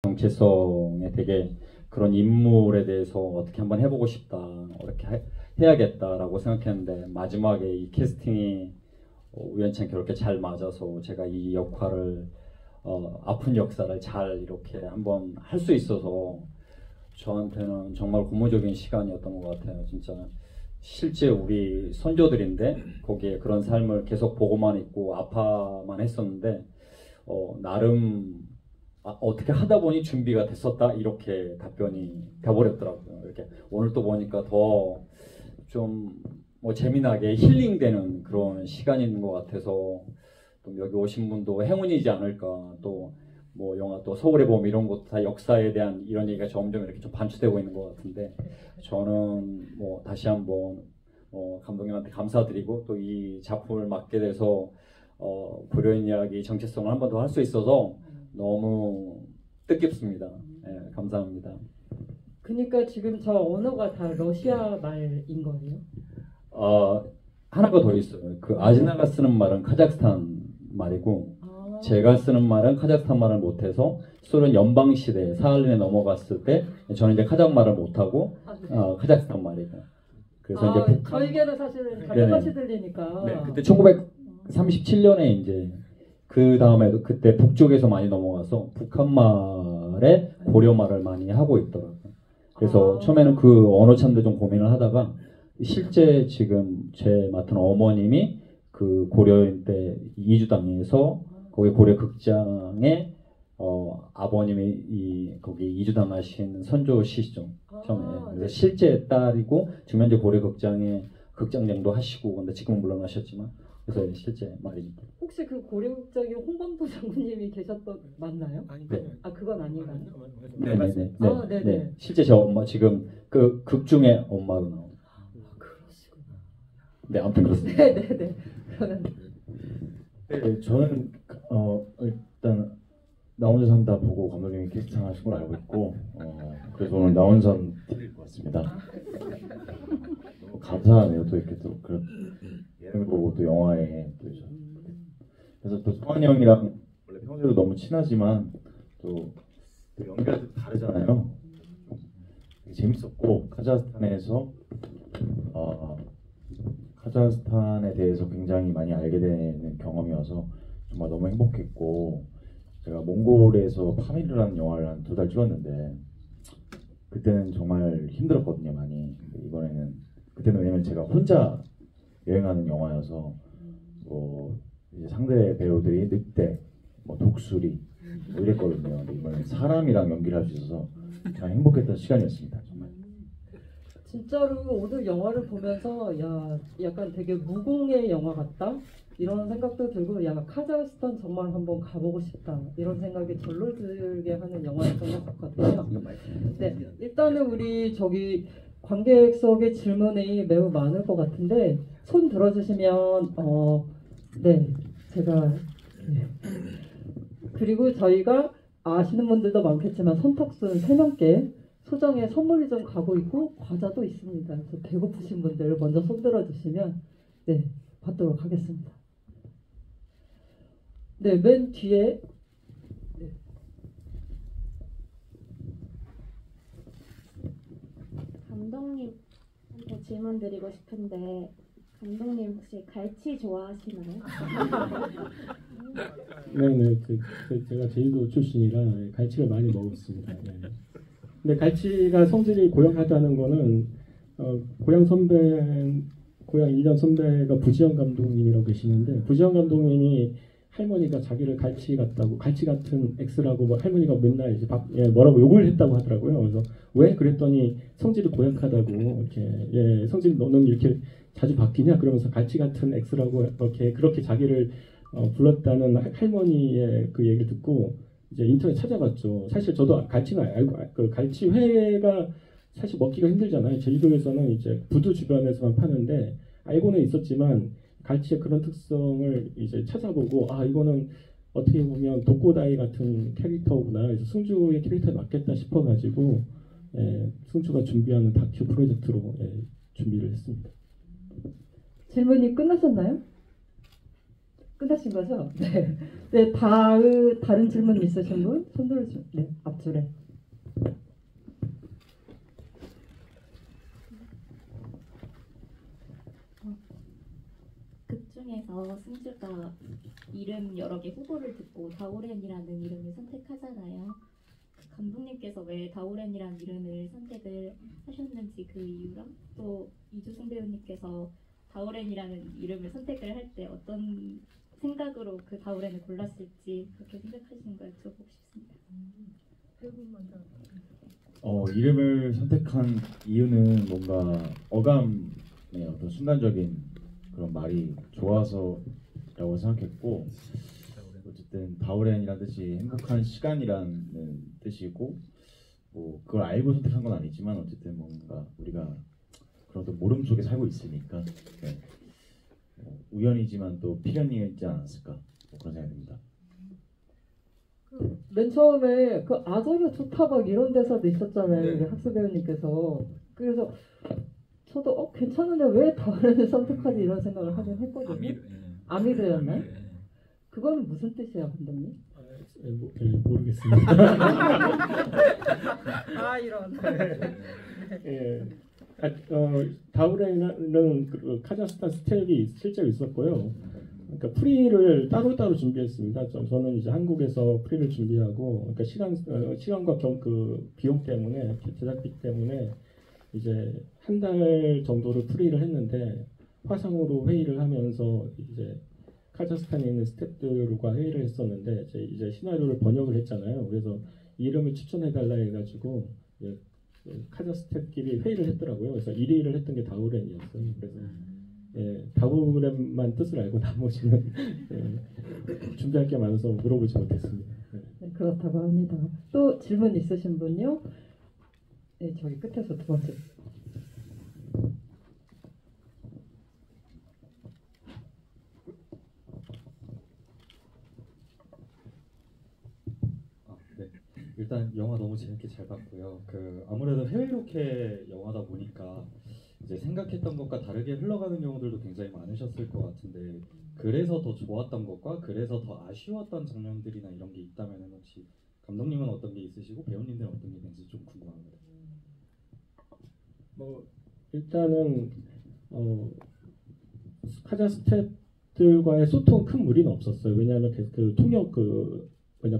정체성에 되게 그런 인물에 대해서 어떻게 한번 해보고 싶다, 이렇게 해야겠다라고 생각했는데 마지막에 이 캐스팅이 우연찮게 그렇게 잘 맞아서 제가 이 역할을 아픈 역사를 잘 이렇게 한번 할 수 있어서 저한테는 정말 고무적인 시간이었던 것 같아요. 진짜 실제 우리 선조들인데 거기에 그런 삶을 계속 보고만 있고 아파만 했었는데 나름 어떻게 하다 보니 준비가 됐었다 이렇게 답변이 돼버렸더라고요. 이렇게 오늘 또 보니까 더 좀 재미나게 힐링되는 그런 시간이 있는 것 같아서 또 여기 오신 분도 행운이지 않을까. 또 영화 또 서울의 봄 이런 것도 다 역사에 대한 이런 얘기가 점점 이렇게 좀 반추되고 있는 것 같은데 저는 다시 한번 감독님한테 감사드리고 또 이 작품을 맡게 돼서 고려인 이야기 정체성을 한 번 더 할 수 있어서 너무 뜻깊습니다. 네, 감사합니다. 그러니까 지금 저 언어가 다 러시아 말인 거예요? 하나가 더 있어요. 그 아지나가 쓰는 말은 카자흐스탄 말이고 제가 쓰는 말은 카자흐스탄 말을 못해서 소련 연방 시대 사할린에 넘어갔을 때 저는 이제 카자흐 말을 못하고 카자흐스탄 말이고 그래서 이제 북한 저에게는 사실 다 똑같이 들리니까. 네, 그때 1937년에 이제 그 다음에도 그때 북쪽에서 많이 넘어가서 북한 말에 고려 말을 많이 하고 있더라고요. 그래서 처음에는 그 언어 참도 좀 고민을 하다가 실제 지금 제 맡은 어머님이 그 고려인 때 이주당에서 거기 고려 극장에 아버님이 거기 이주당하신 선조시죠. 처음에. 그래서 실제 딸이고 지금 현재 고려 극장에 극장장도 하시고 근데 지금은 물러나셨지만 그래서 실제 말입니다. 혹시 그 고려극장에 홍범도 장군님이 계셨던 맞나요? 네. 그건 아닌가요? 네네네. 네네. 실제 저 엄마 지금 그 극 중에 엄마로 나옵니다. 그러시구나. 네, 아무튼 그렇습니다. 네네네. 네, 저는 일단 나 혼자 산다 보고 감독님이 캐스팅하신 걸 알고 있고 그래서 오늘 나 혼자 드릴 것 같습니다. 너무 감사하네요. 또 이렇게 또 그런 예능을 보고 또 영화에 또 그래서 또 성환이 형이랑 원래 평소에도 너무 친하지만 또 연기가 좀 다르잖아요. 재밌었고 카자흐스탄에 대해서 굉장히 많이 알게 되는 경험이어서 정말 너무 행복했고 제가 몽골에서 파밀이라는 영화를 한 2달 찍었는데 그때는 정말 힘들었거든요 많이. 이번에는 그때는 왜냐면 제가 혼자 여행하는 영화여서 이제 상대 배우들이 늑대, 독수리 이랬거든요. 이번에 사람이랑 연기를 할 수 있어서 참 행복했던 시간이었습니다. 정말. 진짜로 오늘 영화를 보면서 약간 되게 무공의 영화 같다 이런 생각도 들고 카자흐스탄 정말 한번 가보고 싶다 이런 생각이 절로 들게 하는 영화였던 것 같거든요. 네, 일단은 우리 관객석의 질문이 매우 많을 것 같은데 손 들어주시면 네 제가 그리고 저희가 아시는 분들도 많겠지만 선착순 3명께 소정의 선물이 좀 가고 있고 과자도 있습니다. 그래서 배고프신 분들 먼저 손 들어주시면 네 받도록 하겠습니다. 네, 맨 뒤에 네. 감독님한테 질문 드리고 싶은데 감독님 혹시 갈치 좋아하시나요? 네네, 제가 제주도 출신이라 갈치를 많이 먹었습니다. 네. 근데 갈치가 성질이 고약하다는 거는 고향 1년 선배가 부지영 감독님이라고 계시는데 부지영 감독님이 할머니가 자기를 갈치 같은 X라고 할머니가 맨날 이제 뭐라고 욕을 했다고 하더라고요. 그래서 왜 그랬더니 성질이 고약하다고 이렇게 성질 너는 이렇게 자주 바뀌냐 그러면서 갈치 같은 X라고 그렇게 자기를 불렀다는 할머니의 그 얘기를 듣고 이제 인터넷 찾아봤죠. 사실 저도 갈치는 알고 그 갈치회가 사실 먹기가 힘들잖아요. 제주도에서는 이제 부두 주변에서만 파는데 알고는 있었지만 갈치의 그런 특성을 이제 찾아보고 이거는 어떻게 보면 독고다이 같은 캐릭터구나. 그래서 승주의 캐릭터에 맞겠다 싶어가지고 승주가 준비하는 다큐 프로젝트로 준비를 했습니다. 질문이 끝나셨나요? 끝나신 거죠? 네. 네, 다른 질문 있으신 분? 손 들어주세요. 네, 앞줄에. 극 중에서 승주가 이름 여러 개 후보를 듣고 다오렌이라는 이름을 선택하잖아요. 감독님께서 왜 다오렌이라는 이름을 선택을 하셨는지 그 이유랑 또 이주승 배우님께서 다오렌이라는 이름을 선택을 할 때 어떤 생각으로 그 다오렌을 골랐을지 그렇게 생각하시는 걸 여쭤보고 싶습니다. 이름을 선택한 이유는 뭔가 어감의 어떤 순간적인 그런 말이 좋아서라고 생각했고, 어쨌든 다오렌이라는 뜻이 행복한 시간이라는 뜻이고, 뭐 그걸 알고 선택한 건 아니지만 어쨌든 뭔가 우리가 그런 또 모름 속에 살고 있으니까 네. 우연이지만 또 필연이지 않았을까 뭐 그런 생각이 듭니다. 맨 처음에 그 아저르 좋다 막 이런 대사도 있었잖아요. 네. 우리 학수 배우님께서. 그래서 저도 괜찮은데 왜 다오렌을 선택하지 이런 생각을 하긴 했거든요. 아미르였나요? 그거는 무슨 뜻이에요, 감독님? 모르겠습니다. 아 이런. 예. 다우렌이라는 그 카자흐스탄 스텝이 실제로 있었고요. 그러니까 프리를 따로따로 준비했습니다. 저는 이제 한국에서 프리를 준비하고, 그러니까 시간과 그 비용 때문에, 제작비 때문에 이제 한 달 정도를 프리를 했는데, 화상으로 회의를 하면서 이제 카자흐스탄에 있는 스태프들과 회의를 했었는데, 이제 시나리오를 번역을 했잖아요. 그래서 이름을 추천해달라 해가지고 카자 스태프끼리 회의를 했더라고요. 그래서 1위를 했던 게 다우렌이었어요. 그래서 다우렌만 뜻을 알고 나머지는 준비할 게 많아서 물어보지 못했습니다. 네, 그렇다고 합니다. 또 질문 있으신 분요? 네, 저기 끝에서 두 번째. 네. 일단 영화 너무 재밌게 잘 봤고요. 아무래도 해외 로켓 영화다 보니까 이제 생각했던 것과 다르게 흘러가는 경우들도 굉장히 많으셨을 것 같은데, 그래서 더 좋았던 것과 그래서 더 아쉬웠던 장면들이나 이런 게 있다면 혹시 감독님은 어떤 게 있으시고 배우님들은 어떤 게 있는지 좀 궁금합니다. 뭐 일단은 카자 스태프들과의 소통 큰 무리는 없었어요. 왜냐하면 그 통역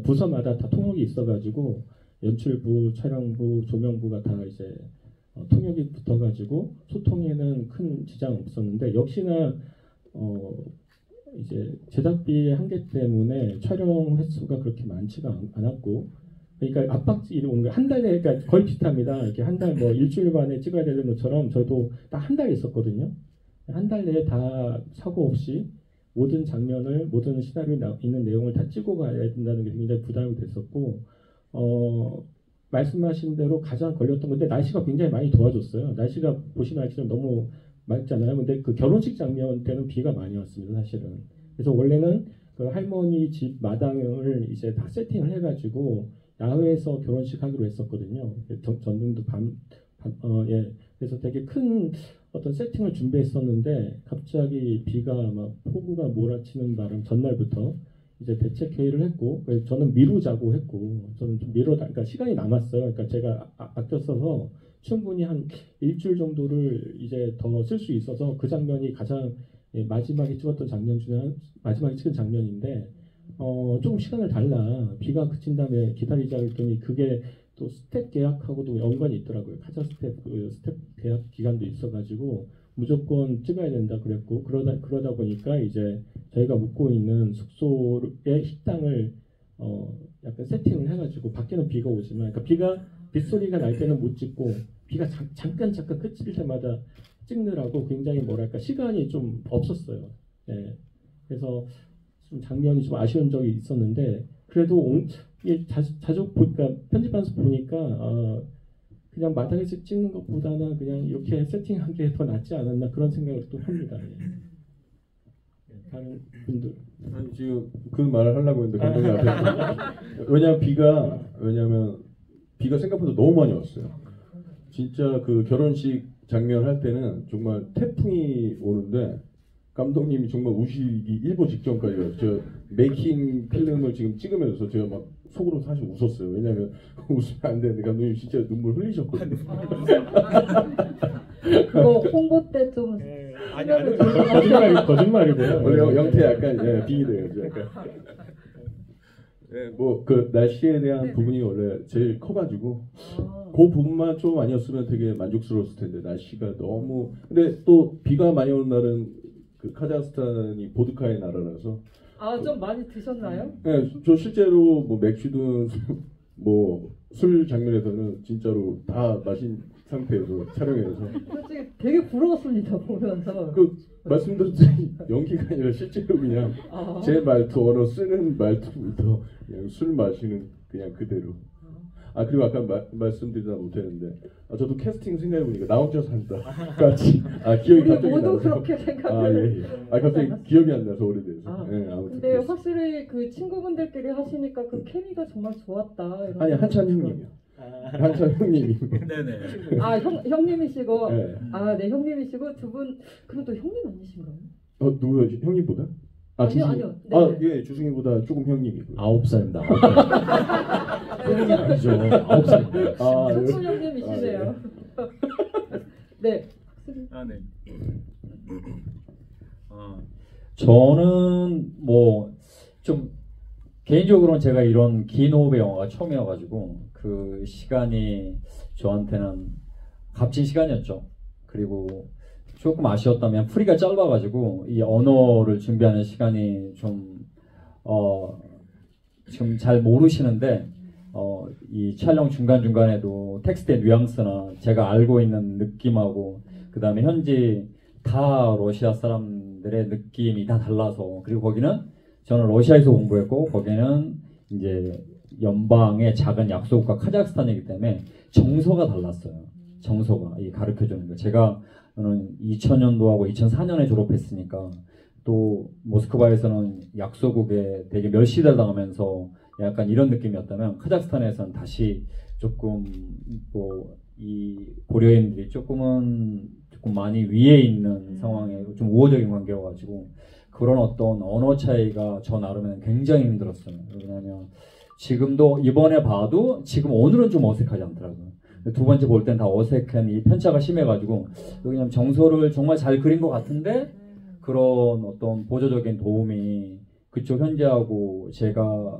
부서마다 다 통역이 있어가지고 연출부, 촬영부, 조명부가 다 이제 통역이 붙어가지고 소통에는 큰 지장 없었는데, 역시나 이제 제작비의 한계 때문에 촬영 횟수가 그렇게 많지가 않았고, 그러니까 압박질이 온 게 한 달에, 그러니까 거의 비슷합니다. 이렇게 한 달 뭐 일주일 만에 찍어야 되는 것처럼 저도 딱 한 달 있었거든요. 한 달 내에 다 사고 없이 모든 장면을, 모든 시나리오에 있는 내용을 다 찍고 가야 된다는 게 굉장히 부담이 됐었고, 말씀하신 대로 가장 걸렸던 건데, 날씨가 굉장히 많이 도와줬어요. 날씨가 보시면 알지만 너무 맑잖아요. 근데 그 결혼식 장면 때는 비가 많이 왔습니다, 사실은. 그래서 원래는 그 할머니 집 마당을 이제 다 세팅을 해가지고 야외에서 결혼식 하기로 했었거든요. 전등도 그래서 되게 큰 어떤 세팅을 준비했었는데, 갑자기 비가 막 폭우가 몰아치는 바람 전날부터 이제 대책 회의를 했고, 그래서 저는 미루자고 했고, 저는 좀 그러니까 시간이 남았어요. 그러니까 제가 아꼈어서 충분히 한 일주일 정도를 이제 더 쓸 수 있어서, 그 장면이 가장 마지막에 찍었던 장면 중에 마지막에 찍은 장면인데, 조금 시간을 달라, 비가 그친 다음에 기다리자 했더니 그게 또 스텝 계약하고도 연관이 있더라고요. 카자 스텝 계약 기간도 있어가지고 무조건 찍어야 된다 그랬고, 그러다 보니까 이제 저희가 묵고 있는 숙소의 식당을 약간 세팅을 해가지고, 밖에는 비가 오지만, 그러니까 빗소리가 날 때는 못 찍고, 비가 잠깐 그칠 때마다 찍느라고 굉장히 시간이 좀 없었어요. 네. 그래서 좀 장면이 좀 아쉬운 적이 있었는데, 그래도 이게 자주 보니까, 편집하면서 보니까 그냥 마당에서 찍는 것보다는 그냥 이렇게 세팅한 게 더 낫지 않았나, 그런 생각을 또 합니다. 예. 다른 분들. 아니, 지금 그 말을 하려고 했는데 감독님 앞에 왜냐면 비가 생각보다 너무 많이 왔어요. 진짜 그 결혼식 장면 할 때는 정말 태풍이 오는데 감독님이 정말 우시기 일보 직전까지요. 저 메이킹 필름을 지금 찍으면서 제가 막 속으로 사실 웃었어요. 왜냐하면 웃으면 안 되는데 감독님 진짜 눈물 흘리셨거든요. 그거 홍보 때 좀 아니 거짓말이고요. 원래 영태 약간 예, 빙의돼요. 약간. 네, 뭐 그 날씨에 대한 부분이 원래 제일 커가지고 그 부분만 좀 아니었으면 되게 만족스러웠을 텐데 날씨가 너무 근데 또 비가 많이 오는 날은 그 카자흐스탄이 보드카의 나라라서 좀 많이 드셨나요? 네, 저 실제로 뭐 맥주든 뭐 술 장면에서는 진짜로 다 마신 상태에서 촬영해서 솔직히 되게 부러웠습니다 보면서. 그 말씀드렸더니 연기가 아니라 실제로 그냥 제 말투 언어 쓰는 말투부터 그냥 술 마시는 그냥 그대로. 아 그리고 아까 말씀드리다 못했는데 저도 캐스팅 생각해보니까 나 혼자 산다 같이 기억이 우리 갑자기 모두 나서 그렇게 생각을. 갑자기 기억이 안 나서 오래돼서 아무튼 근데 그랬어요. 확실히 그 친구분들끼리 하시니까 그 케미가 정말 좋았다. 이런 아니 한찬 생각이 형님이요. 한찬 형님이 네네. 형님이시고 네. 네 형님이시고 두 분 그럼 또 형님 아니신가요? 누구요? 형님보다? 아니요. 네. 예, 주승이보다 조금 형님이고요. 9살입니다. 형이 아니죠. 9살입니다. 청춘 형님이시네요. 네. 아 네. 저는 뭐 좀 개인적으로는 제가 이런 긴 호흡의 영화가 처음이어가지고 그 시간이 저한테는 값진 시간이었죠. 그리고 조금 아쉬웠다면 풀이가 짧아가지고 이 언어를 준비하는 시간이 좀 지금 잘 모르시는데 이 촬영 중간중간에도 텍스트의 뉘앙스나 제가 알고 있는 느낌하고 그 다음에 현지 다 러시아 사람들의 느낌이 다 달라서 그리고 거기는 저는 러시아에서 공부했고 거기는 이제 연방의 작은 약소국가 카자흐스탄이기 때문에 정서가 달랐어요. 정서가 이 가르쳐주는 거. 제가 저는 2000년도하고 2004년에 졸업했으니까 또 모스크바에서는 약소국에 되게 멸시당하면서 약간 이런 느낌이었다면 카자흐스탄에서는 다시 조금 뭐 이 고려인들이 조금 많이 위에 있는 상황에 좀 우호적인 관계여가지고 그런 어떤 언어 차이가 저 나름에는 굉장히 힘들었어요. 왜냐하면 지금도 이번에 봐도 지금 오늘은 좀 어색하지 않더라고요. 두 번째 볼 땐 다 어색한 이 편차가 심해가지고 그냥 정서를 정말 잘 그린 것 같은데 그런 어떤 보조적인 도움이 그쪽 현지하고 제가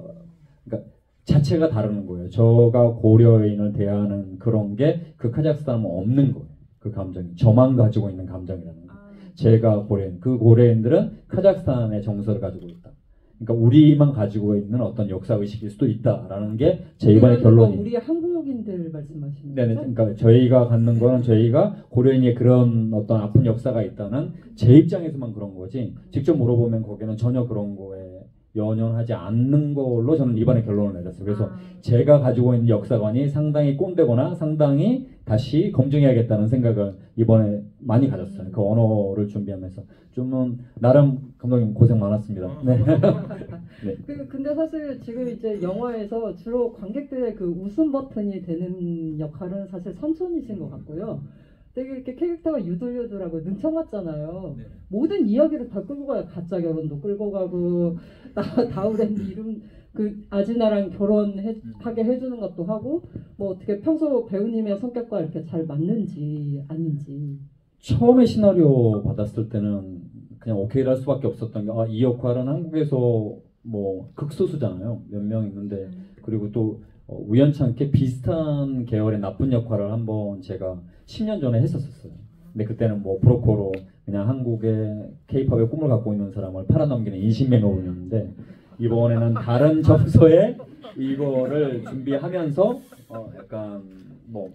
그러니까 자체가 다르는 거예요. 저가 고려인을 대하는 그런 게 그 카자흐스탄은 없는 거예요. 그 감정이 저만 가지고 있는 감정이라는 거예요. 제가 고려인, 그 고려인들은 카자흐스탄의 정서를 가지고 있다. 그러니까 우리만 가지고 있는 어떤 역사 의식일 수도 있다라는 게 제 이번의 결론이. 우리 한국인들 말씀하시는 네네. 거죠? 그러니까 저희가 갖는 거는 저희가 고려인의 그런 어떤 아픈 역사가 있다는 제 입장에서만 그런 거지. 직접 물어보면 거기는 전혀 그런 거에 연연하지 않는 걸로 저는 이번에 결론을 내렸어요. 그래서 제가 가지고 있는 역사관이 상당히 꼰대거나 상당히 다시 검증해야겠다는 생각을 이번에 많이 가졌어요. 그 언어를 준비하면서 좀은 나름 감독님 고생 많았습니다. 네. 네. 근데 사실 지금 이제 영화에서 주로 관객들의 그 웃음 버튼이 되는 역할은 사실 삼촌이신 것 같고요. 되게 이렇게 캐릭터가 유들유들하고 능청맞잖아요. 네. 모든 이야기를 다 끌고 가요. 가짜 결혼도 끌고 가고 다우렌 이름 그 아지나랑 결혼하게 해주는 것도 하고 뭐 어떻게 평소 배우님의 성격과 이렇게 잘 맞는지 아닌지. 처음에 시나리오 받았을 때는 그냥 오케이를 할 수밖에 없었던 게 이 역할은 한국에서 뭐 극소수잖아요. 몇 명 있는데 그리고 또 우연찮게 비슷한 계열의 나쁜 역할을 한번 제가 10년 전에 했었어요. 근데 그때는 뭐 브로커로 그냥 한국의 케이팝의 꿈을 갖고 있는 사람을 팔아넘기는 인신매매원이었는데 이번에는 다른 정서에 이거를 준비하면서 약간 뭐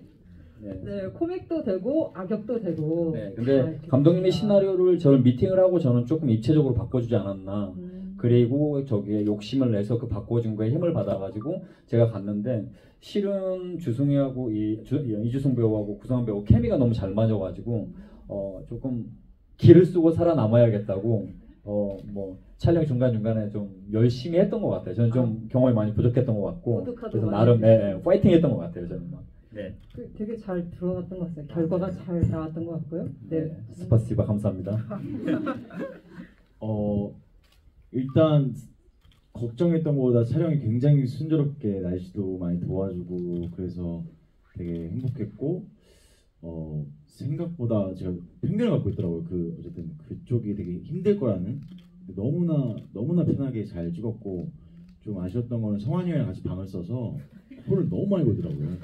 네, 코믹도 되고 악역도 되고. 네, 근데 감독님의 시나리오를 저를 미팅을 하고 저는 조금 입체적으로 바꿔주지 않았나. 그리고 저기에 욕심을 내서 그 바꿔준 거에 힘을 받아가지고 제가 갔는데 실은 주승이하고 이주승 배우하고 구성원 배우 케미가 너무 잘 맞아가지고 조금 기를 쓰고 살아남아야겠다고 뭐 촬영 중간중간에 좀 열심히 했던 것 같아요. 저는 좀 경험이 많이 부족했던 것 같고 그래서 나름 파이팅했던 것 같아요. 저는 막 네. 되게 잘 들어갔던 것 같아요. 결과가 잘 나왔던 것 같고요. 네. 스파시바 감사합니다. 일단 걱정했던 것보다 촬영이 굉장히 순조롭게 날씨도 많이 도와주고 그래서 되게 행복했고 생각보다 제가 편견을 갖고 있더라고요. 어쨌든 그쪽이 되게 힘들 거라는. 너무나 편하게 잘 찍었고 좀 아쉬웠던 거는 성환이 형이랑 같이 방을 써서 코를 너무 많이 골더라고요.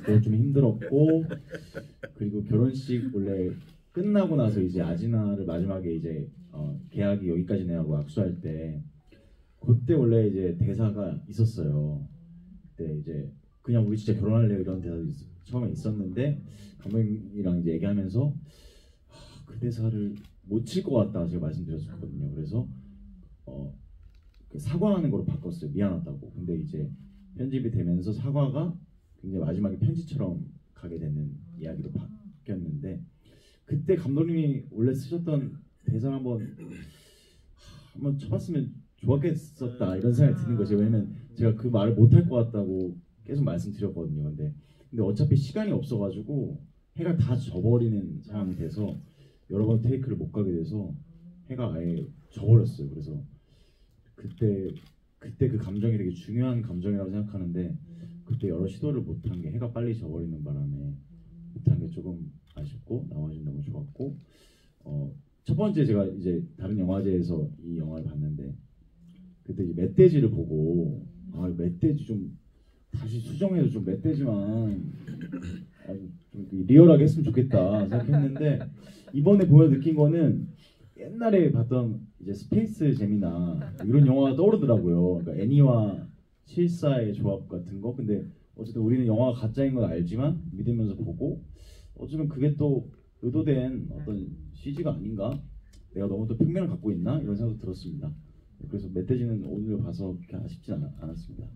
그거 좀 힘들었고 그리고 결혼식 원래 끝나고 나서 이제 아지나를 마지막에 이제 계약이 여기까지네 하고 악수할 때 그때 원래 이제 대사가 있었어요. 그때 이제 그냥 우리 진짜 결혼할래요 이런 대사도 처음에 있었는데 감독님이랑 이제 얘기하면서 그 대사를 못 칠 것 같다 제가 말씀드렸었거든요. 그래서 사과하는 거로 바꿨어요. 미안하다고. 근데 이제 편집이 되면서 사과가 굉장히 마지막에 편지처럼 가게 되는 이야기로 바뀌었는데 그때 감독님이 원래 쓰셨던 대사 한번 쳐봤으면 좋았겠었다 이런 생각이 드는 거죠. 왜냐면 제가 그 말을 못할 것 같다고 계속 말씀드렸거든요. 근데 어차피 시간이 없어가지고 해가 다 져버리는 상황이 돼서 여러 번 테이크를 못 가게 돼서 해가 아예 져버렸어요. 그래서 그때 그 감정이 되게 중요한 감정이라고 생각하는데 그때 여러 시도를 못한 게 해가 빨리 져버리는 바람에 못한 게 조금 아쉽고 나머지는 너무 좋았고 첫 번째 제가 이제 다른 영화제에서 이 영화를 봤는데 그때 이제 멧돼지를 보고 멧돼지 좀 다시 수정해서 좀 멧돼지만 좀 리얼하게 했으면 좋겠다 생각했는데 이번에 보면 느낀 거는 옛날에 봤던 이제 스페이스 재미나 이런 영화가 떠오르더라고요. 그러니까 애니와 실사의 조합 같은 거. 근데 어쨌든 우리는 영화가 가짜인 건 알지만 믿으면서 보고 어쩌면 그게 또 의도된 어떤 CG가 아닌가? 내가 너무 또 편견을 갖고 있나? 이런 생각도 들었습니다. 그래서 멧돼지는 오늘 봐서 그렇게 아쉽진 않았습니다.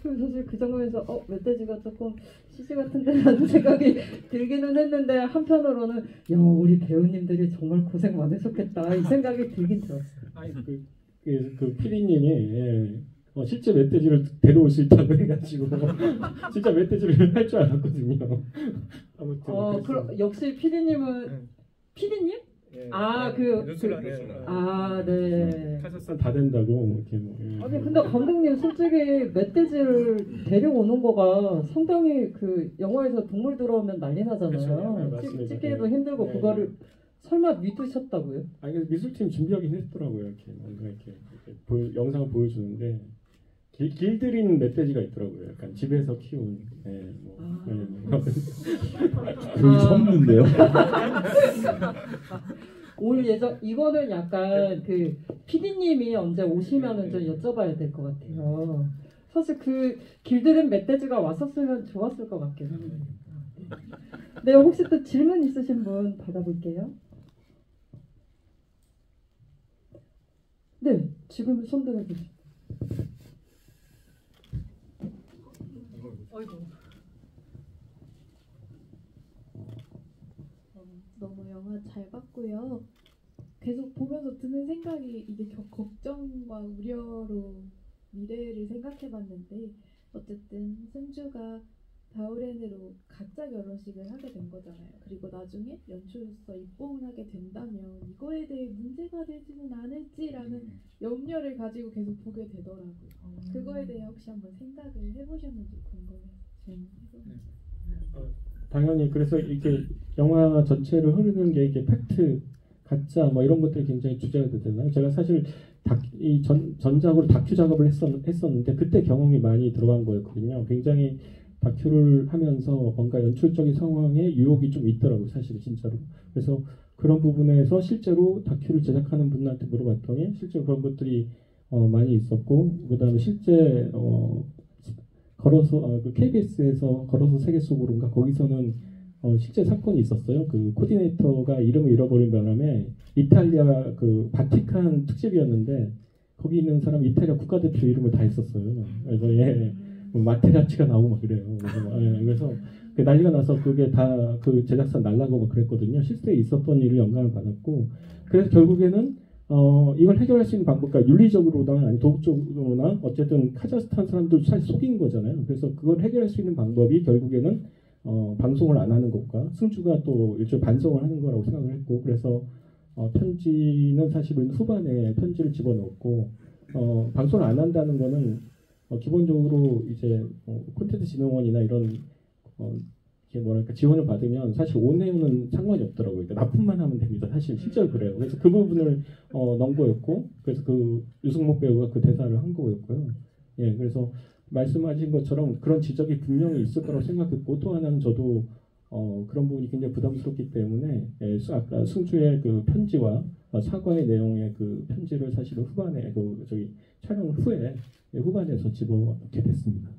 사실 그 장면에서 멧돼지가 조금 CG 같은데 라는 생각이 들기는 했는데 한편으로는 야 우리 배우님들이 정말 고생 많으셨겠다 이 생각이 들긴 들었어요. 아니 그 PD님이 실제 멧돼지를 데려올 수 있다고 해가지고 진짜 멧돼지를 할 줄 알았거든요. 아무튼 역시 PD님은 PD님? 예. 네. 카자흐스탄 다 된다고 이렇게 뭐. 예. 아니 근데 감독님 솔직히 멧돼지를 데려오는 거가 상당히 그 영화에서 동물 들어오면 난리 나잖아요. 그렇죠. 찍기도 힘들고 그거를 설마 믿으셨다고요? 아니 미술팀 준비하긴 했더라고요. 이렇게 뭔가 이렇게 영상을 보여주는데 길들인 멧돼지가 있더라고요. 약간 집에서 키운. 그런 처음 듣는데요. 올 예정 이거는 약간 그 PD님이 언제 오시면은 좀 여쭤봐야 될 것 같아요. 사실 그 길들인 멧돼지가 왔었으면 좋았을 것 같긴 한데. 네, 혹시 또 질문 있으신 분 받아볼게요. 네, 지금 손 들어주세요. 너무 영화 잘 봤고요. 계속 보면서 드는 생각이 이게 걱정과 우려로 미래를 생각해봤는데 어쨌든 승주가 다우렌으로 가짜 결혼식을 하게 된 거잖아요. 그리고 나중에 연출로서 입봉을 하게 된다면 이거에 대해 문제가 되지는 않을지라는 염려를 가지고 계속 보게 되더라고요. 그거에 대해 혹시 한번 생각을 해보셨는지 궁금해요. 당연히 그래서 이게 영화 전체를 흐르는 게 이게 팩트, 가짜 뭐 이런 것들이 굉장히 주제가 되잖아요. 제가 사실 전작으로 다큐 작업을 했었는데 그때 경험이 많이 들어간 거였거든요. 굉장히 다큐를 하면서 뭔가 연출적인 상황에 유혹이 좀 있더라고요. 사실 진짜로. 그래서 그런 부분에서 실제로 다큐를 제작하는 분들한테 물어봤더니 실제로 그런 것들이 많이 있었고 그다음에 실제 걸어서 그 KBS에서 걸어서 세계 속으로인가 거기서는 실제 사건이 있었어요. 그 코디네이터가 이름을 잃어버린 바람에 이탈리아 그 바티칸 특집이었는데 거기 있는 사람이 이탈리아 국가대표 이름을 다 했었어요. 그래서 마테라치가 나오고 막 그래요. 그래서 그 난리가 나서 그게 다 그 제작사 날라고 막 그랬거든요. 실제 있었던 일을 영감을 받았고 그래서 결국에는 이걸 해결할 수 있는 방법, 그러니까 윤리적으로나 아니 도덕적으로나 어쨌든 카자흐스탄 사람들 사실 속인 거잖아요. 그래서 그걸 해결할 수 있는 방법이 결국에는 방송을 안 하는 것과 승주가 또 일종의 반성을 하는 거라고 생각을 했고, 그래서 편지는 사실은 후반에 편지를 집어넣었고, 방송을 안 한다는 거는 기본적으로 이제 콘텐츠 진흥원이나 이런 이게 뭐랄까 지원을 받으면 사실 온해는 상관이 없더라고요. 그러니까 납품만 하면 됩니다. 사실 실제로 그래요. 그래서 그 부분을 넣은 거였고, 그래서 그 유승목 배우가 그 대사를 한 거였고요. 예, 그래서 말씀하신 것처럼 그런 지적이 분명히 있을 거라고 생각했고, 또 하나는 저도 그런 부분이 굉장히 부담스럽기 때문에 아까 승주의 그 편지와 사과의 내용의 그 편지를 사실은 후반에 촬영 후에 후반에서 집어넣게 됐습니다.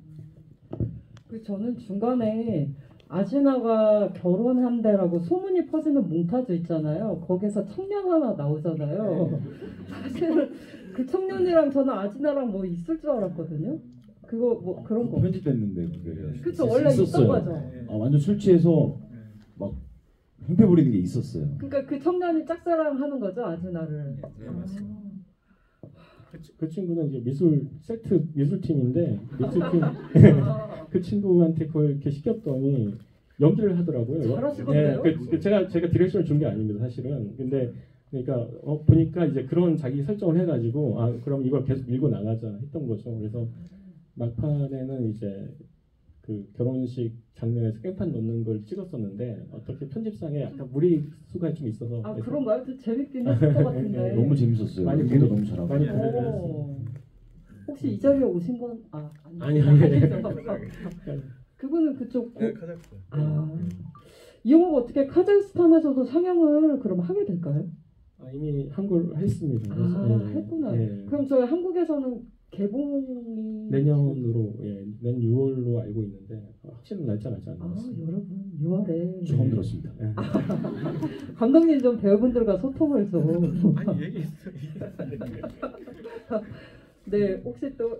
저는 중간에 아지나가 결혼한대라고 소문이 퍼지는 몽타주 있잖아요. 거기서 청년 하나 나오잖아요. 사실은 그 청년이랑 저는 아지나랑 뭐 있을 줄 알았거든요. 그거 뭐 그런 거. 편집됐는데 그게. 그쵸, 원래 있던 거죠. 완전 술 취해서 막 행패 부리는 게 있었어요. 그러니까 그 청년이 짝사랑하는 거죠, 아지나를. 네, 맞습니다. 그 친구는 이제 미술팀인데 미술팀 그 친구한테 그걸 이렇게 시켰더니 연기를 하더라고요. 잘하시던데요? 제가 디렉션을 준 게 아닙니다, 사실은. 근데 그러니까 보니까 이제 그런 자기 설정을 해가지고 그럼 이걸 계속 밀고 나가자 했던 거죠. 그래서 막판에는 이제 그 결혼식 장면에서 깽판 넣는 걸 찍었었는데 어떻게 편집상에 약간 무리수가 좀 있어서. 그런가요? 또 재밌긴 했을 것 같은데. 너무 재밌었어요. 많이 연기도 너무 잘하고. 많이 보내드렸어요. 혹시 이 자리에 오신 건 아니. 그분은 그쪽 카자흐스탄. 이 영화가 어떻게 카자흐스탄에서도 상영을 그럼 하게 될까요? 이미 한 걸 했습니다. 그래서, 했구나. 예. 그럼 저희 한국에서는 개봉이 내년으로 내년 6월로 알고 있는데 확실한 날짜가 아직 안 나왔어요. 여러분 6월에 처음 들었습니다. 감독님 좀 배우분들과 소통을 좀. 아니 얘기했어. 네, 혹시 또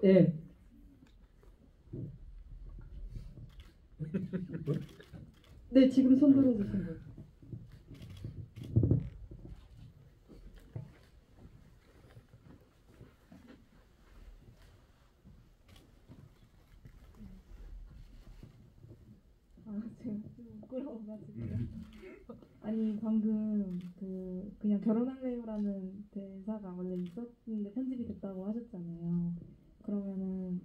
네, 지금 손 들어주신 분. 제가 좀 부끄러워가지고. 아니 방금 그냥 결혼할래요라는 대사가 원래 있었는데 편집이 됐다고 하셨잖아요. 그러면은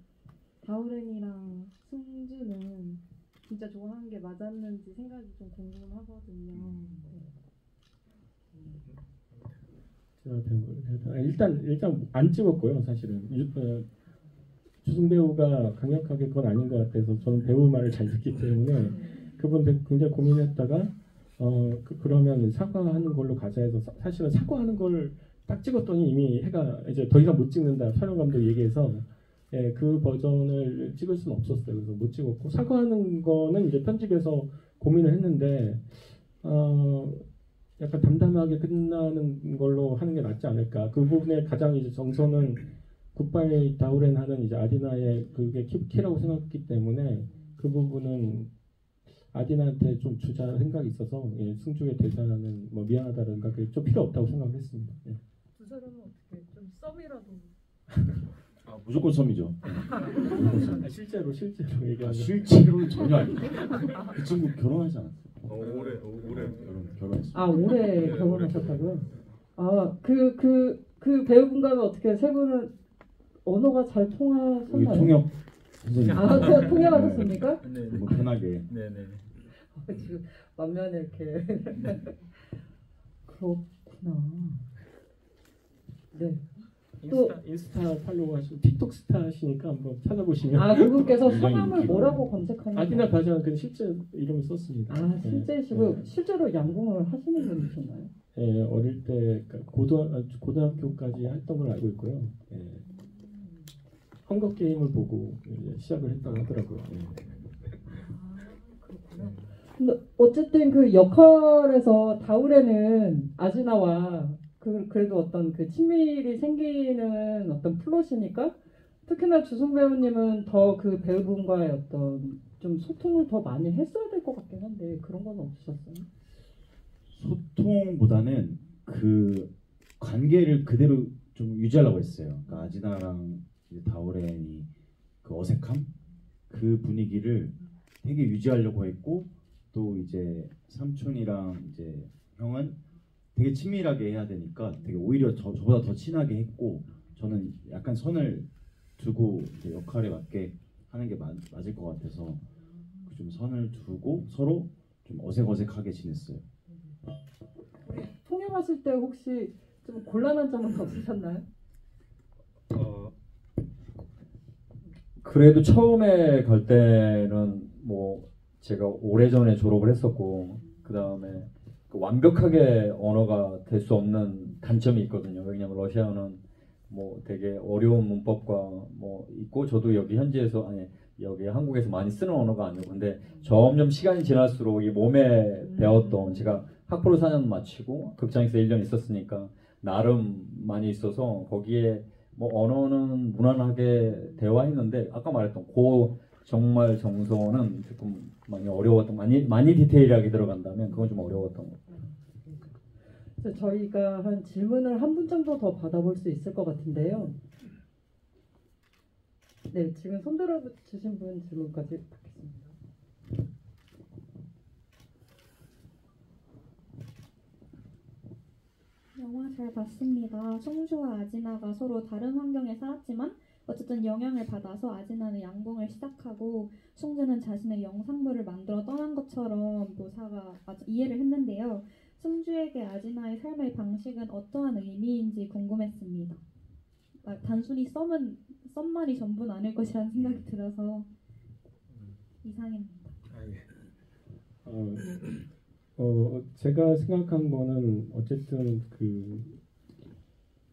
다우렌이랑 승주는 진짜 좋아하는 게 맞았는지 생각이 좀 궁금하거든요. 일단 안 찍었고요. 사실은 주승 배우가 강력하게 그건 아닌 것 같아서 저는 배우 말을 잘 듣기 때문에 그분 굉장히 고민했다가 그러면 사과하는 걸로 가자 해서 사실은 사과하는 걸 딱 찍었더니 이미 해가 이제 더 이상 못 찍는다 촬영 감독 얘기해서 그 버전을 찍을 수는 없었어요. 그래서 못 찍었고 사과하는 거는 이제 편집에서 고민을 했는데 약간 담담하게 끝나는 걸로 하는 게 낫지 않을까. 그 부분에 가장 이제 정서는 굿바이 다우렌 하는 이제 아디나의 그게 키라고 생각했기 때문에 그 부분은 아디나한테 좀 주자 생각이 있어서 승주의 대사는 뭐 미안하다든가 그게 좀 필요 없다고 생각을 했습니다. 두 사람은 어떻게 좀 썸이라도. 무조건 썸이죠. 실제로 얘기하면 실제로는 전혀 아니죠. 그 친구 결혼하지 않았어요. 올해 결혼했어요. 올해 결혼하셨다고요? 그 배우분과는 어떻게 세 분은 언어가 잘 통하셨나요? 통역 선생님. 통역하셨습니까? 네. 뭐 편하게. 네네. 지금 만면에 이렇게. 그렇구나. 네. 인스타 팔로우 하시고 틱톡 스타 하시니까 한번 찾아보시면 그분께서 굉장히 성함을 인기가 뭐라고 검색하나요? 아디나 바전 그 실제 이름을 썼습니다. 실제시고 실제로 양궁을 하시는 분이셨나요? 어릴 때 고등학교까지 했던 걸 알고 있고요. 헝거 게임을 보고 시작을 했다고 하더라고요. 그렇구나. 근데 어쨌든 그 역할에서 다우레는 아지나와 그래도 어떤 그 친밀이 생기는 어떤 플롯이니까 특히나 주승 배우님은 더 그 배우분과의 어떤 좀 소통을 더 많이 했어야 될 것 같긴 한데 그런 건 없으셨어요? 소통보다는 그 관계를 그대로 좀 유지하려고 했어요. 그러니까 아지나랑 이제 다오렌이 그 어색함, 그 분위기를 되게 유지하려고 했고, 또 이제 삼촌이랑 이제 형은 되게 친밀하게 해야 되니까 되게 오히려 저보다 더 친하게 했고, 저는 약간 선을 두고 이제 역할에 맞게 하는 게 맞을 것 같아서 좀 선을 두고 서로 좀 어색어색하게 지냈어요. 통역하실 때 혹시 좀 곤란한 점은 없으셨나요? 그래도 처음에 갈 때는 뭐 제가 오래전에 졸업을 했었고, 그 다음에 완벽하게 언어가 될 수 없는 단점이 있거든요. 왜냐면 러시아어는 뭐 되게 어려운 문법과 뭐 있고, 저도 여기 현지에서 아니 여기 한국에서 많이 쓰는 언어가 아니고, 근데 점점 시간이 지날수록 이 몸에 배웠던, 제가 학부로 4년 마치고 극장에서 1년 있었으니까 나름 많이 있어서 거기에 뭐 언어는 무난하게 대화했는데, 아까 말했던 정말 정서는 조금 많이 어려웠던, 많이 디테일하게 들어간다면 그건 좀 어려웠던 것 같아요. 저희가 한 질문을 한 분 정도 더 받아볼 수 있을 것 같은데요. 네, 지금 손들어 주신 분 질문까지 받겠습니다. 영화 잘 봤습니다. 송주와 아지나가 서로 다른 환경에 살았지만 어쨌든 영향을 받아서 아지나는 양궁을 시작하고 송주는 자신의 영상물을 만들어 떠난 것처럼 묘사가 이해를 했는데요. 송주에게 아지나의 삶의 방식은 어떠한 의미인지 궁금했습니다. 단순히 썸만이 전부는 아닐 것이라는 생각이 들어서 이상입니다. 제가 생각한 거는 어쨌든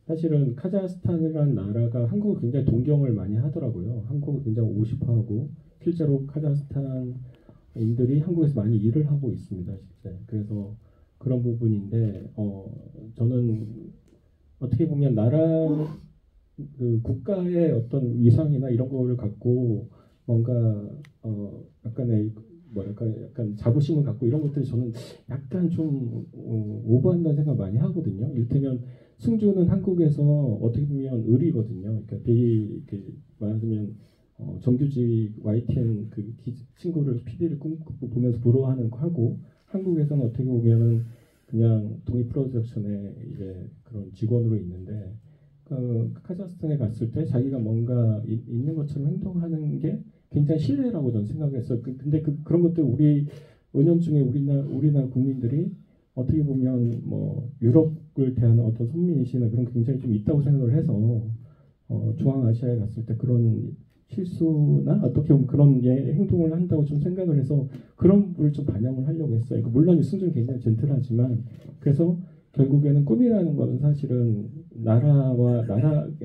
사실은 카자흐스탄이라는 나라가 한국을 굉장히 동경을 많이 하더라고요. 한국을 굉장히 오고 싶어하고, 실제로 카자흐스탄인들이 한국에서 많이 일을 하고 있습니다, 실제. 그래서 그런 부분인데, 저는 어떻게 보면 국가의 어떤 위상이나 이런 거를 갖고 뭔가 약간 자부심을 갖고 이런 것들이 저는 약간 좀 오버한다는 생각 많이 하거든요. 이를테면 승주는 한국에서 어떻게 보면 을이거든요. 그러니까 말하자면 정규직 YTN 친구를 PD를 보면서 부러워하는 거 하고, 한국에서는 어떻게 보면은 그냥 독립 프로덕션의 이제 그런 직원으로 있는데, 카자흐스탄에 갔을 때 자기가 뭔가 있는 것처럼 행동하는 게 굉장히 신뢰라고 저는 생각했어요. 근데 그런 것들 은연중에 우리나라 국민들이 어떻게 보면 뭐 유럽을 대하는 어떤 선민의식이나 그런 게 굉장히 좀 있다고 생각을 해서 중앙아시아에 갔을 때 그런 실수나 어떻게 보면 그런 행동을 한다고 좀 생각을 해서 그런 걸 좀 반영을 하려고 했어요. 물론 승주는 굉장히 젠틀하지만, 그래서 결국에는 꿈이라는 것은 사실은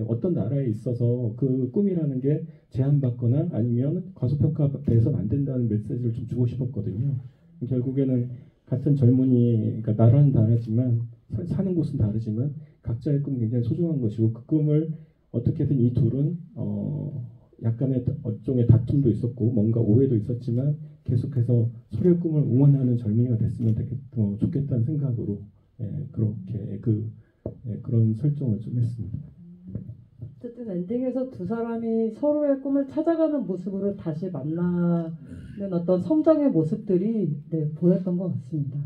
어떤 나라에 있어서 그 꿈이라는 게 제한받거나 아니면 과소평가돼서는 안 된다는 메시지를 좀 주고 싶었거든요. 결국에는 같은 젊은이, 그러니까 나라는 다르지만 사는 곳은 다르지만 각자의 꿈이 굉장히 소중한 것이고, 그 꿈을 어떻게든 이 둘은 약간의 일종의 다툼도 있었고 뭔가 오해도 있었지만 계속해서 서로의 꿈을 응원하는 젊은이가 됐으면 좋겠다는 생각으로 그렇게 그런 설정을 좀 했습니다. 어쨌든 엔딩에서 두 사람이 서로의 꿈을 찾아가는 모습으로 다시 만나는 어떤 성장의 모습들이 보였던 것 같습니다.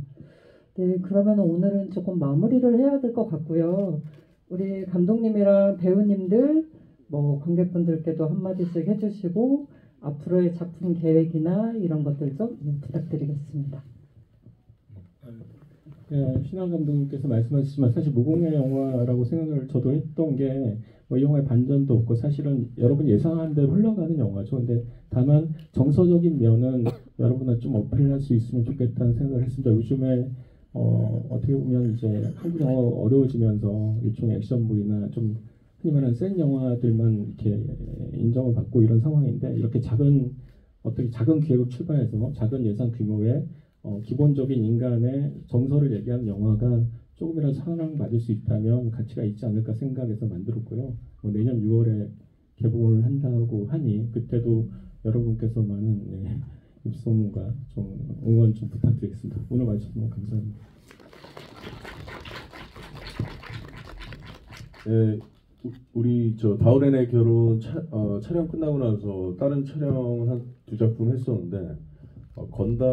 네, 그러면 오늘은 조금 마무리를 해야 될 것 같고요. 우리 감독님이랑 배우님들, 뭐 관객분들께도 한마디씩 해주시고 앞으로의 작품 계획이나 이런 것들 좀 부탁드리겠습니다. 신한 감독님께서 말씀하셨지만 사실 무공의 영화라고 생각을 저도 했던 게 이 영화의 반전도 없고 사실은 여러분 예상한 대로 흘러가는 영화죠. 근데 다만 정서적인 면은 여러분한테 좀 어필할 수 있으면 좋겠다는 생각을 했습니다. 요즘에 어떻게 보면 이제 한국 영화가 어려워지면서 일종의 액션물이나 좀 흔히 말하는 센 영화들만 이렇게 인정을 받고 이런 상황인데, 이렇게 작은 기획을 출발해서 작은 예산 규모의 기본적인 인간의 정서를 얘기하는 영화가 조금이라도 사랑받을 수 있다면 가치가 있지 않을까 생각해서 만들었고요. 내년 6월에 개봉을 한다고 하니 그때도 여러분께서 많은 입소문과 좀 응원 좀 부탁드리겠습니다. 오늘 와주셔서 너무 감사합니다. 예, 우리 저 다우렌의 결혼 촬영 끝나고 나서 다른 촬영을 한 2작품 했었는데 건달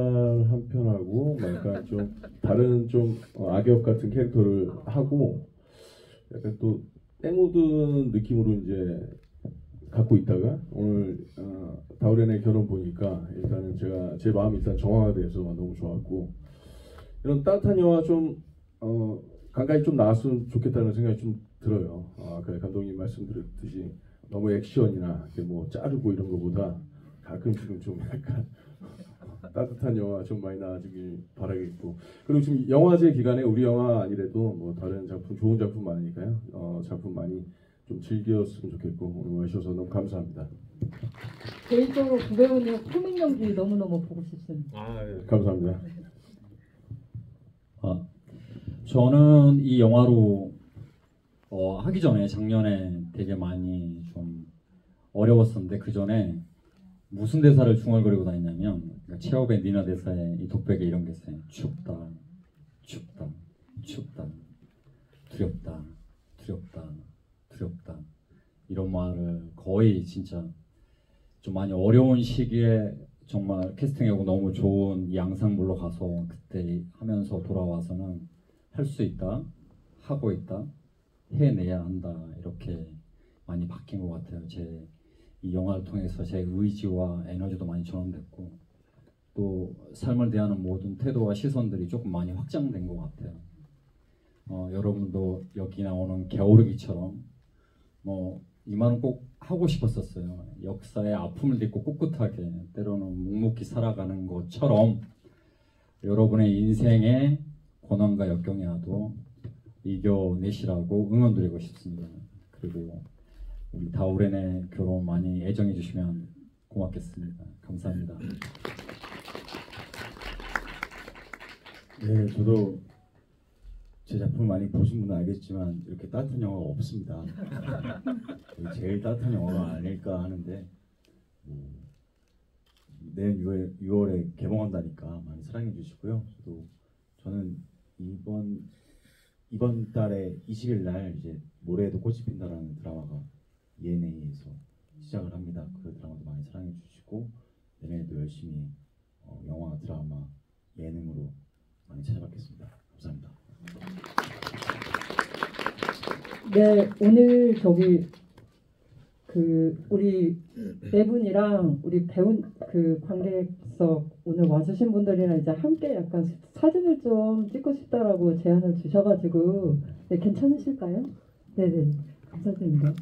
한 편하고 약간 좀 다른 좀 악역 같은 캐릭터를 하고 약간 또 땡묻은 느낌으로 이제 갖고 있다가 오늘 다우렌의 결혼 보니까 일단은 제가 제 마음이 일단 정화가 돼서 너무 좋았고 이런 따뜻한 영화 좀 간간히 좀 나왔으면 좋겠다는 생각이 좀 들어요. 아까 감독님 말씀드렸듯이 너무 액션이나 이렇게 뭐 자르고 이런 거보다 가끔씩은 좀 약간 따뜻한 영화 좀 많이 나와주길 바라겠고 그리고 지금 영화제 기간에 우리 영화 아니래도 뭐 다른 작품 좋은 작품 많으니까요. 작품 많이 좀 즐겼으면 좋겠고 오늘 와주셔서 너무 감사합니다. 개인적으로 구배우님 코믹 연기 너무너무 보고 싶습니다. 감사합니다. 저는 이 영화로 하기 전에 작년에 되게 많이 좀 어려웠었는데 그 전에 무슨 대사를 중얼거리고 다녔냐면 최후의 니나 대사에 이 독백에 이런 게 있어요. 춥다, 춥다, 춥다, 두렵다, 두렵다, 두렵다 이런 말을 거의 진짜 좀 많이 어려운 시기에 정말 캐스팅하고 너무 좋은 이 앙상블로 가서 그때 하면서 돌아와서는 할 수 있다, 하고 있다, 해내야 한다 이렇게 많이 바뀐 것 같아요. 이 영화를 통해서 제 의지와 에너지도 많이 전환됐고 또 삶을 대하는 모든 태도와 시선들이 조금 많이 확장된 것 같아요. 여러분도 여기 나오는 겨울기처럼 이 말은 꼭 하고 싶었었어요. 역사의 아픔을 딛고 꿋꿋하게 때로는 묵묵히 살아가는 것처럼 여러분의 인생의 고난과 역경이라도 이겨내시라고 응원드리고 싶습니다. 그리고 우리 다우렌의 결혼 많이 애정해 주시면 고맙겠습니다. 감사합니다. 네, 저도 제 작품 많이 보신 분은 알겠지만 이렇게 따뜻한 영화가 없습니다. 제일 따뜻한 영화가 아닐까 하는데 내년 6월에 개봉한다니까 많이 사랑해 주시고요. 저는 이번 달에 20일 날 이제 모래에도 꽃이 핀다라는 드라마가 ENA에서 시작을 합니다. 그 드라마도 많이 사랑해 주시고 내년에도 열심히 영화, 드라마, 예능으로 많이 찾아뵙겠습니다. 감사합니다. 네, 오늘 우리 네 분이랑 우리 배우 관객석 오늘 와주신 분들이랑 이제 함께 약간 사진을 좀 찍고 싶다라고 제안을 주셔가지고 네, 괜찮으실까요? 네네, 감사드립니다.